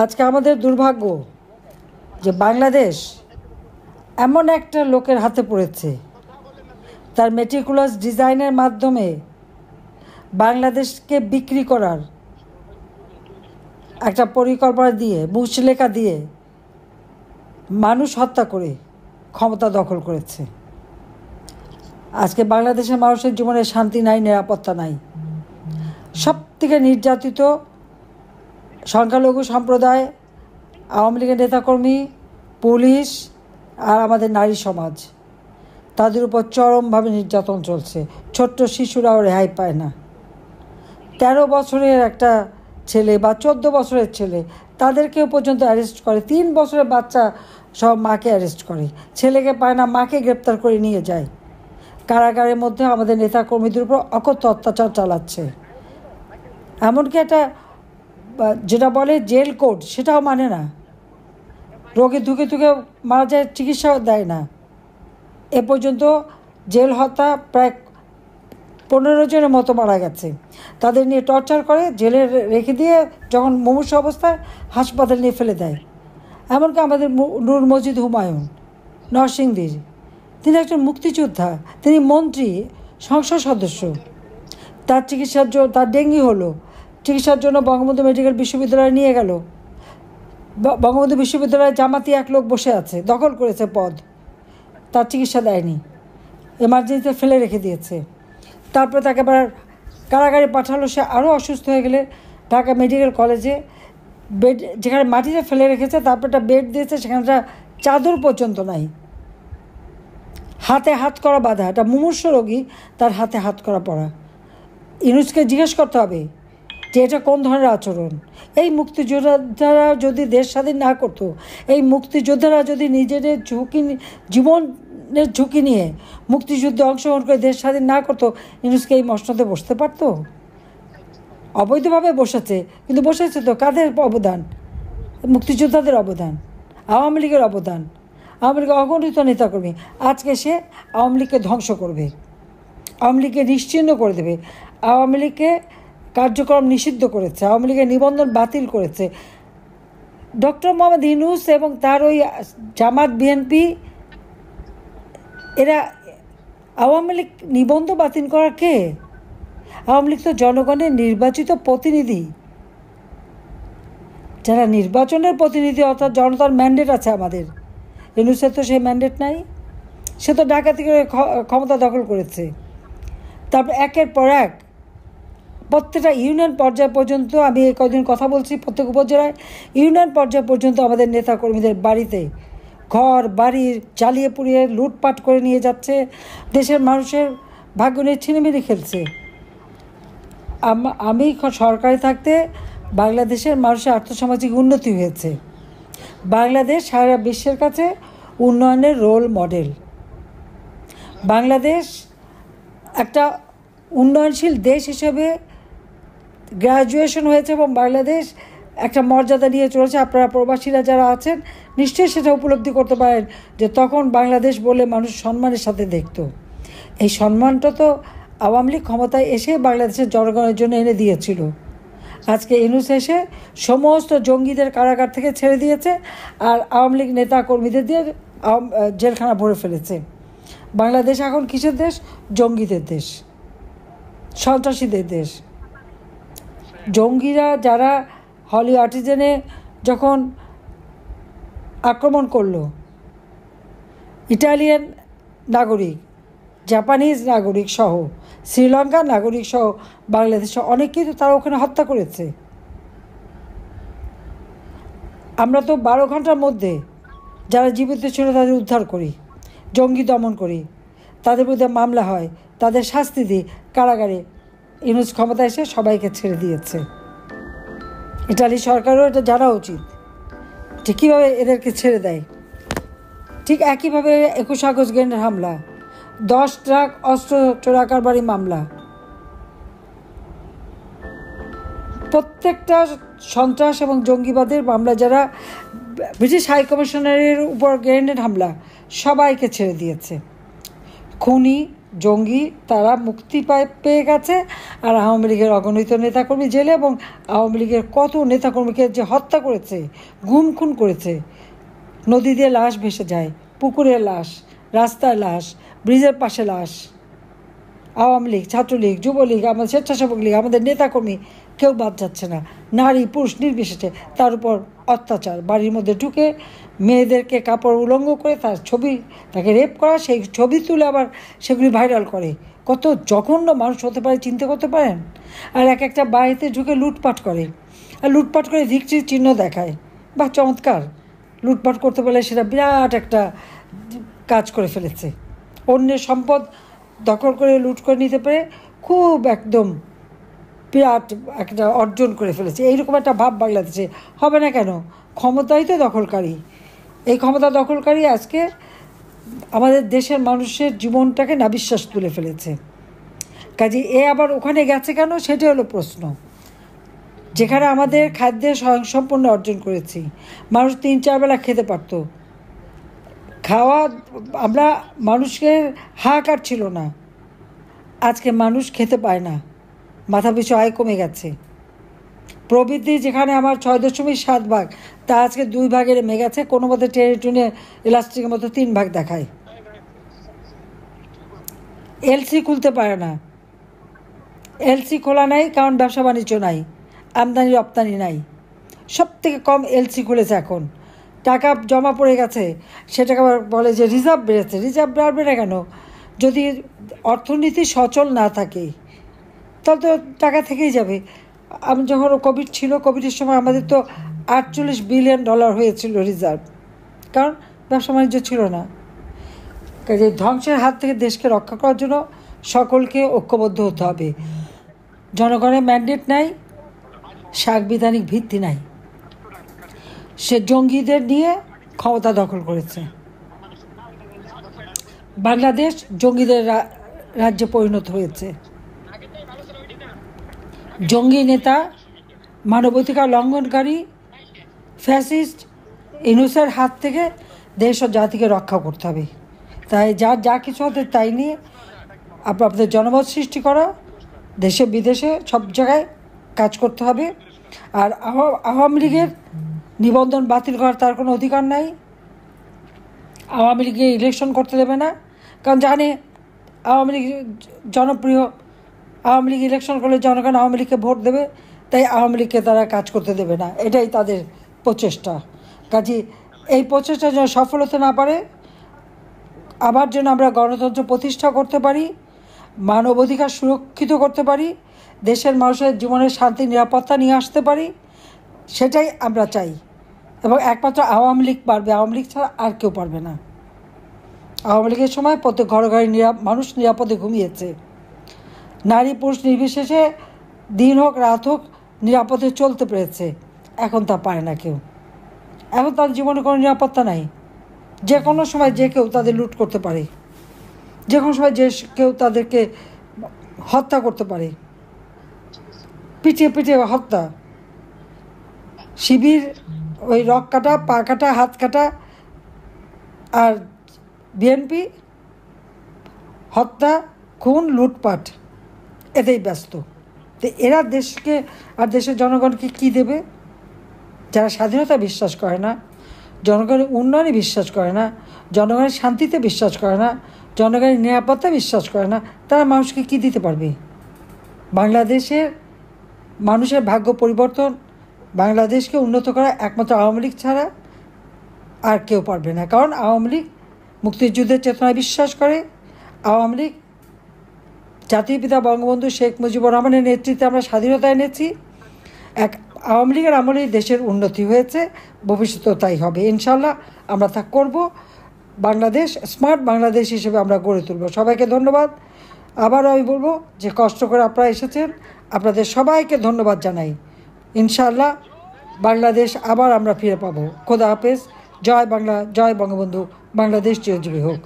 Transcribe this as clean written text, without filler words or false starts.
আজকে আমাদের দুর্ভাগ্য যে বাংলাদেশ এমন একটা লোকের হাতে পড়েছে, তার মেটিকুলাস ডিজাইনের মাধ্যমে বাংলাদেশকে বিক্রি করার একটা পরিকল্পনা দিয়ে, মুচলেখা দিয়ে মানুষ হত্যা করে ক্ষমতা দখল করেছে। আজকে বাংলাদেশের মানুষের জীবনে শান্তি নাই, নিরাপত্তা নাই। সবথেকে নির্যাতিত সংখ্যালঘু সম্প্রদায়, আওয়ামী লীগের নেতাকর্মী, পুলিশ আর আমাদের নারী সমাজ, তাদের উপর চরমভাবে নির্যাতন চলছে। ছোট্ট শিশুরাও রেহাই পায় না। 13 বছরের একটা ছেলে বা 14 বছরের ছেলে, তাদেরকেও পর্যন্ত অ্যারেস্ট করে। 3 বছরের বাচ্চা সব মাকে অ্যারেস্ট করে, ছেলেকে পায় না, মাকে গ্রেপ্তার করে নিয়ে যায়। কারাগারের মধ্যে আমাদের নেতাকর্মীদের উপর অকথ্য অত্যাচার চালাচ্ছে। এমনকি একটা যেটা বলে জেল কোড, সেটাও মানে না। রোগী ধুকে ধুকে মারা যায়, চিকিৎসাও দেয় না। এ পর্যন্ত জেল হত্যা প্রায় 15 জনের মতো মারা গেছে। তাদের নিয়ে টর্চার করে, জেলে রেখে দিয়ে যখন মুমূর্ষু অবস্থায় হাসপাতালে নিয়ে ফেলে দেয়। এমনকি আমাদের নূর মজিদ হুমায়ুন, নরসিংদীর, তিনি একজন মুক্তিযোদ্ধা, তিনি মন্ত্রী, সংসদ সদস্য। তার চিকিৎসার জন্য, তার ডেঙ্গি হলো, চিকিৎসার জন্য বঙ্গবন্ধু মেডিকেল বিশ্ববিদ্যালয়ে নিয়ে গেল। বঙ্গবন্ধু বিশ্ববিদ্যালয়ে জামাতি এক লোক বসে আছে, দখল করেছে পদ, তার চিকিৎসা দেয়নি, এমার্জেন্সিতে ফেলে রেখে দিয়েছে। তারপরে তাকে আবার কারাগারে পাঠালো। সে আরও অসুস্থ হয়ে গেলে ঢাকা মেডিকেল কলেজে বেড, যেখানে মাটিতে ফেলে রেখেছে, তারপর একটা বেড দিয়েছে, সেখানটা চাদর পর্যন্ত নাই। হাতে হাত করা বাঁধা, একটা মুমূর্ষ রোগী, তার হাতে হাত করা পড়া। ইউনুসকে জিজ্ঞেস করতে হবে যে এটা কোন ধরনের আচরণ। এই মুক্তিযোদ্ধারা যদি দেশ স্বাধীন না করতো, এই মুক্তিযোদ্ধারা যদি নিজেদের জীবনের ঝুঁকি নিয়ে মুক্তিযুদ্ধে অংশগ্রহণ করে দেশ স্বাধীন না করতো, ইউনুসকে এই মসনদে বসতে পারতো? অবৈধভাবে বসেছে, কিন্তু বসেছে তো কাদের অবদান? মুক্তিযোদ্ধাদের অবদান, আওয়ামী লীগের অবদান, আওয়ামী লীগের অগণিত নেতাকর্মী। আজকে সে আওয়ামী লীগকে ধ্বংস করবে, আওয়ামী লীগকে নিশ্চিহ্ন করে দেবে। আওয়ামী লীগকে কার্যক্রম নিষিদ্ধ করেছে, আওয়ামী লীগের নিবন্ধন বাতিল করেছে। ডক্টর মোহাম্মদ ইউনূস এবং তার ওই জামাত বিএনপি, এরা আওয়ামী লীগ নিবন্ধন বাতিল করার কে? আওয়ামী লীগ তো জনগণের নির্বাচিত প্রতিনিধি। যারা নির্বাচনের প্রতিনিধি, অর্থাৎ জনতার ম্যান্ডেট আছে আমাদের, ইউনূসের তো সেই ম্যান্ডেট নাই। সে তো ডাকাতি করে ক্ষমতা দখল করেছে। তারপর একের পর এক প্রত্যেকটা ইউনিয়ন পর্যায় পর্যন্ত, আমি এই কদিন কথা বলছি, প্রত্যেক উপজেলায় ইউনিয়ন পর্যায় পর্যন্ত আমাদের নেতাকর্মীদের বাড়িতে ঘর বাড়ি জ্বালিয়ে পুড়িয়ে লুটপাট করে নিয়ে যাচ্ছে। দেশের মানুষের ভাগ্য নিয়ে ছিনিমিনি খেলছে। আমি সরকারে থাকতে বাংলাদেশের মানুষের আর্থসামাজিক উন্নতি হয়েছে। বাংলাদেশ সারা বিশ্বের কাছে উন্নয়নের রোল মডেল। বাংলাদেশ একটা উন্নয়নশীল দেশ হিসেবে গ্র্যাজুয়েশন হয়েছে এবং বাংলাদেশ একটা মর্যাদা নিয়ে চলেছে। আপনারা প্রবাসীরা যারা আছেন নিশ্চয়ই সেটা উপলব্ধি করতে পারেন যে তখন বাংলাদেশ বলে মানুষ সম্মানের সাথে দেখত। এই সম্মানটা তো আওয়ামী লীগ ক্ষমতায় এসে বাংলাদেশের জনগণের জন্য এনে দিয়েছিল। আজকে ইউনূস এসে সমস্ত জঙ্গিদের কারাগার থেকে ছেড়ে দিয়েছে, আর আওয়ামী লীগ নেতা কর্মীদের দিয়ে জেলখানা ভরে ফেলেছে। বাংলাদেশ এখন কিসের দেশ? জঙ্গিদের দেশ, সন্ত্রাসীদের দেশ। জঙ্গিরা যারা হলি আর্টিজেনে যখন আক্রমণ করলো, ইটালিয়ান নাগরিক, জাপানিজ নাগরিক সহ, শ্রীলঙ্কার নাগরিক সহ বাংলাদেশে অনেকেই তো তারা ওখানে হত্যা করেছে। আমরা তো 12 ঘন্টার মধ্যে যারা জীবিত ছিল তাদের উদ্ধার করি, জঙ্গি দমন করি, তাদের বিরুদ্ধে মামলা হয়, তাদের শাস্তি দিই কারাগারে। ইউনূস ক্ষমতায় এসে সবাইকে ছেড়ে দিয়েছে। ইটালি সরকারও এটা জানা উচিত যে কীভাবে এদেরকে ছেড়ে দেয়। ঠিক একইভাবে 21 আগস্ট গ্রেনেড হামলা, 10 ট্রাক অস্ত্র চোরাকারবারি মামলা, প্রত্যেকটা সন্ত্রাস এবং জঙ্গিবাদের মামলা, যারা ব্রিটিশ হাইকমিশনারের উপর গ্রেনেড হামলা, সবাইকে ছেড়ে দিয়েছে। খুনি জঙ্গি তারা মুক্তি পেয়ে গেছে, আর আওয়ামী লীগের অগণিত নেতাকর্মী জেলে, এবং আওয়ামী লীগের কত নেতাকর্মীকে যে হত্যা করেছে, গুম খুন করেছে। নদী দিয়ে লাশ ভেসে যায়, পুকুরে লাশ, রাস্তায় লাশ, ব্রিজের পাশে লাশ। আওয়ামী লীগ, ছাত্রলীগ, যুবলীগ, আমাদের স্বেচ্ছাসেবক লীগ, আমাদের নেতাকর্মী কেউ বাদ যাচ্ছে না, নারী পুরুষ নির্বিশেষে। তার উপর অত্যাচার, বাড়ির মধ্যে ঢুকে মেয়েদেরকে কাপড় উলঙ্গ করে তার ছবি, তাকে রেপ করা, সেই ছবি তুলে আবার সেগুলি ভাইরাল করে। কত জঘন্য মানুষ হতে পারে চিন্তা করতে পারেন? আর এক একটা বাড়িতে ঢুকে লুটপাট করে, আর লুটপাট করে ভিক্টির চিহ্ন দেখায়। বা চমৎকার! লুটপাট করতে পারলে সেটা বিরাট একটা কাজ করে ফেলেছে। অন্যের সম্পদ দখল করে লুট করে নিতে পারে খুব একদম বিরাট একটা অর্জন করে ফেলেছে। এইরকম একটা ভাব বাংলাদেশে হবে না কেন? ক্ষমতাই তো দখলকারী। এই ক্ষমতা দখলকারী আজকে আমাদের দেশের মানুষের জীবনটাকে নাবিশ্বাস তুলে ফেলেছে। কাজে এ আবার ওখানে গেছে কেন, সেটা হলো প্রশ্ন। যেখানে আমাদের খাদ্যের স্বয়ংসম্পূর্ণ অর্জন করেছি, মানুষ 3-4 বেলা খেতে পারত, খাওয়া, আমরা মানুষের হাহাকার ছিল না। আজকে মানুষ খেতে পায় না, মাথা পিছু আয় কমে গেছে। প্রবৃদ্ধি যেখানে আমার 6.7 ভাগ, তা আজকে 2 ভাগে নেমে গেছে। কোনো মতো টেনে টুনে ইলাস্টিকের মতো 3 ভাগ দেখায়। এলসি খুলতে পারে না। এলসি খোলা নাই কারণ ব্যবসা বাণিজ্য নাই, আমদানি রপ্তানি নাই। সব থেকে কম এলসি খুলেছে এখন। টাকা জমা পড়ে গেছে, সেটাকে আবার বলে যে রিজার্ভ বেড়েছে। রিজার্ভ বাড়বে না কেন? যদি অর্থনীতি সচল না থাকে তাহলে তো টাকা থেকেই যাবে। আমি যখন কোভিড ছিল, কোভিডের সময় আমাদের তো $48 বিলিয়ন হয়েছিল রিজার্ভ, কারণ ব্যবসা বাণিজ্য ছিল না। কাজে ধ্বংসের হাত থেকে দেশকে রক্ষা করার জন্য সকলকে ঐক্যবদ্ধ হতে হবে। জনগণের ম্যান্ডেট নাই, সাংবিধানিক ভিত্তি নাই। সে জঙ্গিদের নিয়ে ক্ষমতা দখল করেছে। বাংলাদেশ জঙ্গিদের রাজ্যে পরিণত হয়েছে। জঙ্গি নেতা, মানবাধিকার লঙ্ঘনকারী, ফ্যাসিস্ট ইউনূসের হাত থেকে দেশ ও জাতিকে রক্ষা করতে হবে। তাই যা কিছু হতে তাই নিয়ে আপনাদের জনমত সৃষ্টি করা, দেশে বিদেশে সব জায়গায় কাজ করতে হবে। আর আওয়ামী লীগের নিবন্ধন বাতিল করার তার কোনো অধিকার নাই। আওয়ামী লীগে ইলেকশন করতে দেবে না, কারণ জানে আওয়ামী লীগ জনপ্রিয়। আওয়ামী লীগ ইলেকশন করলে জনগণ আওয়ামী লীগকে ভোট দেবে, তাই আওয়ামী লীগকে তারা কাজ করতে দেবে না। এটাই তাদের প্রচেষ্টা। কাজে এই প্রচেষ্টা যেন সফল হতে না পারে, আবার যেন আমরা গণতন্ত্র প্রতিষ্ঠা করতে পারি, মানবাধিকার সুরক্ষিত করতে পারি, দেশের মানুষের জীবনের শান্তি নিরাপত্তা নিয়ে আসতে পারি, সেটাই আমরা চাই। এবং একমাত্র আওয়ামী লীগ পারবে, আওয়ামী লীগ ছাড়া আর কেউ পারবে না। আওয়ামী লীগের সময় প্রত্যেক ঘরে ঘরে মানুষ নিরাপদে ঘুমিয়েছে। নারী পুরুষ নির্বিশেষে দিন হোক রাত হোক নিরাপদে চলতে পেরেছে। এখন তা পারে না কেউ। এখন তাদের জীবনে কোনো নিরাপত্তা নাই। যে কোনো সময় যে কেউ তাদের লুট করতে পারে, যে কোনো সময় যে কেউ তাদেরকে হত্যা করতে পারে। পিটিয়ে পিটিয়ে হত্যা, শিবির ওই রক কাটা, পা কাটা, হাত কাটা, আর বিএনপি হত্যা, খুন, লুটপাট, এতেই ব্যস্ত। তো এরা দেশকে আর দেশের জনগণকে কি দেবে? যারা স্বাধীনতা বিশ্বাস করে না, জনগণের উন্নয়নে বিশ্বাস করে না, জনগণের শান্তিতে বিশ্বাস করে না, জনগণের নিরাপত্তা বিশ্বাস করে না, তারা মানুষকে কি দিতে পারবে? বাংলাদেশের মানুষের ভাগ্য পরিবর্তন, বাংলাদেশকে উন্নত করা একমাত্র আওয়ামী লীগ ছাড়া আর কেউ পারবে না। কারণ আওয়ামী লীগ মুক্তিযুদ্ধের চেতনায় বিশ্বাস করে। আওয়ামী লীগ জাতির পিতা বঙ্গবন্ধু শেখ মুজিবুর রহমানের নেতৃত্বে আমরা স্বাধীনতা এনেছি। আওয়ামী লীগের আমলেই দেশের উন্নতি হয়েছে, ভবিষ্যতেও তাই হবে ইনশাল্লাহ। আমরা তা করব। বাংলাদেশ স্মার্ট বাংলাদেশ হিসেবে আমরা গড়ে তুলব। সবাইকে ধন্যবাদ। আবারও আমি বলবো যে কষ্ট করে আপনারা এসেছেন, আপনাদের সবাইকে ধন্যবাদ জানাই। ইনশাআল্লাহ বাংলাদেশ আবার আমরা ফিরে পাবো। খোদা হাফেজ। জয় বাংলা, জয় বঙ্গবন্ধু। বাংলাদেশ চিরজীবী হোক।